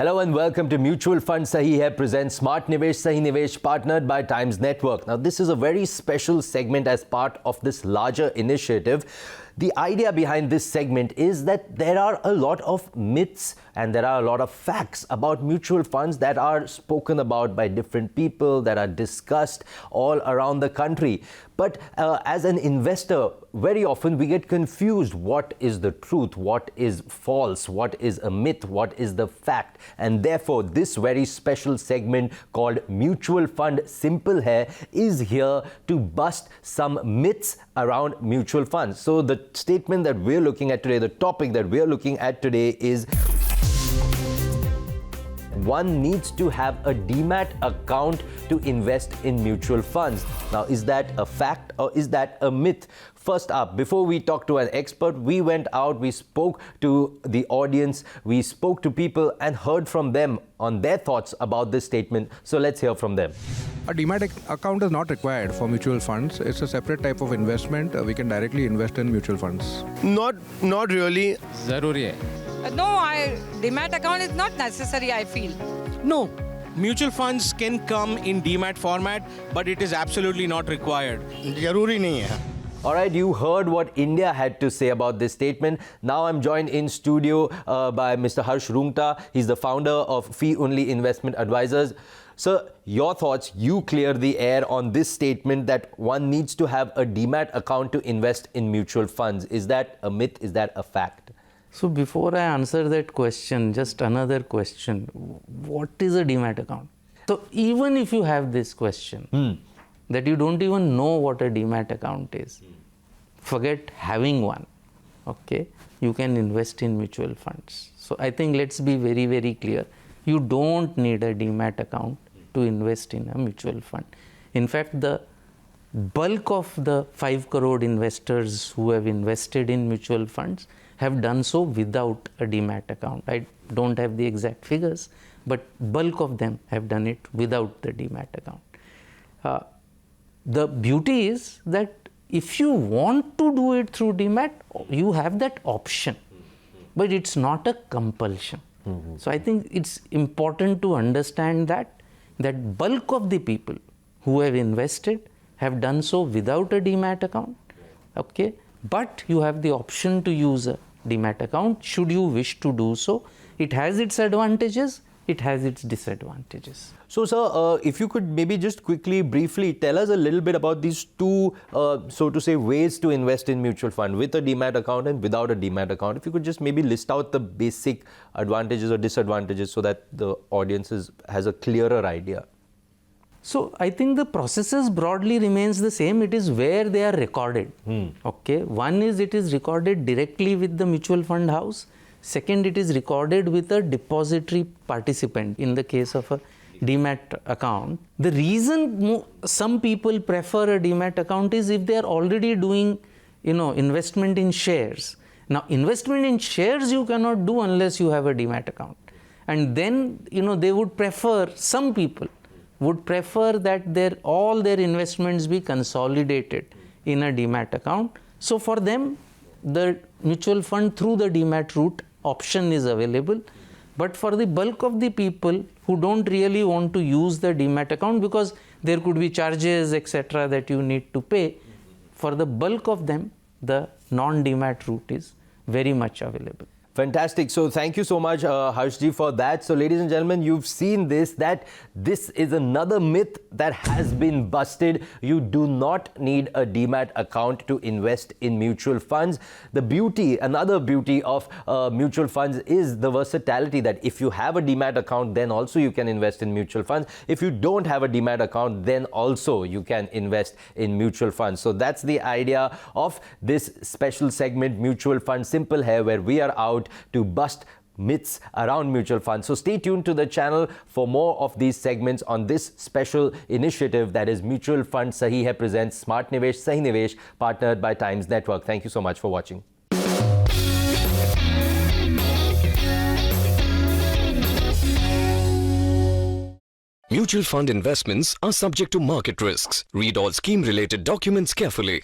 Hello and welcome to Mutual Funds Sahi Hai presents Smart Nivesh Sahi Nivesh, partnered by Times Network. Now this is a very special segment as part of this larger initiative. The idea behind this segment is that there are a lot of myths and there are a lot of facts about mutual funds that are spoken about by different people, that are discussed all around the country. But as an investor, very often we get confused. What is the truth? What is false? What is a myth? What is the fact? And therefore, this very special segment called Mutual Fund Simple Hai is here to bust some myths around mutual funds. So the statement that we're looking at today, the topic that we're looking at today is one needs to have a Demat account to invest in mutual funds. Now, is that a fact or is that a myth? First up, before we talk to an expert, we went out, we spoke to the audience, we spoke to people and heard from them on their thoughts about this statement. So let's hear from them. A Demat account is not required for mutual funds. It's a separate type of investment. We can directly invest in mutual funds. Not really. ज़रूरी है. No, Demat account is not necessary, I feel. No. Mutual funds can come in Demat format, but it is absolutely not required. जरूरी नहीं है. All right, you heard what India had to say about this statement. Now I'm joined in studio by Mr. Harsh Roongta. He's the founder of Fee Only Investment Advisors. Sir, your thoughts, you clear the air on this statement that one needs to have a Demat account to invest in mutual funds. Is that a myth? Is that a fact? So before I answer that question, just another question. What is a Demat account? So even if you have this question, that you don't even know what a Demat account is, forget having one, okay? You can invest in mutual funds. So I think let's be very, very clear. You don't need a Demat account to invest in a mutual fund. In fact, the bulk of the 5 crore investors who have invested in mutual funds have done so without a Demat account. I don't have the exact figures, but bulk of them have done it without the Demat account. The beauty is that if you want to do it through Demat, you have that option, but it's not a compulsion. So I think it's important to understand that bulk of the people who have invested have done so without a Demat account, okay? But you have the option to use a Demat account should you wish to do so. It has its advantages, it has its disadvantages. So, sir, if you could maybe just quickly, briefly tell us a little bit about these two, so to say, ways to invest in mutual fund, with a Demat account and without a Demat account. If you could just maybe list out the basic advantages or disadvantages so that the audience has a clearer idea. So I think the processes broadly remains the same. It is where they are recorded. Okay. One is it is recorded directly with the mutual fund house. Second, it is recorded with a depository participant in the case of a Demat account. The reason some people prefer a Demat account is if they are already doing, investment in shares. Now, investment in shares you cannot do unless you have a Demat account. And then, they would prefer, some people would prefer that all their investments be consolidated in a Demat account. So for them, the mutual fund through the Demat route option is available. But for the bulk of the people who don't really want to use the Demat account because there could be charges, etc., that you need to pay, for the bulk of them, the non-Demat route is very much available. Fantastic. So thank you so much, Harshji, for that. So ladies and gentlemen, you've seen that this is another myth that has been busted. You do not need a Demat account to invest in mutual funds. The beauty, another beauty of mutual funds is the versatility that if you have a Demat account, then also you can invest in mutual funds. If you don't have a Demat account, then also you can invest in mutual funds. So that's the idea of this special segment, Mutual Fund Simple Hai, where we are out to bust myths around mutual funds. So stay tuned to the channel for more of these segments on this special initiative that is Mutual Funds Sahi Hai presents Smart Nivesh Sahi Nivesh, partnered by Times Network. Thank you so much for watching. Mutual fund investments are subject to market risks. Read all scheme-related documents carefully.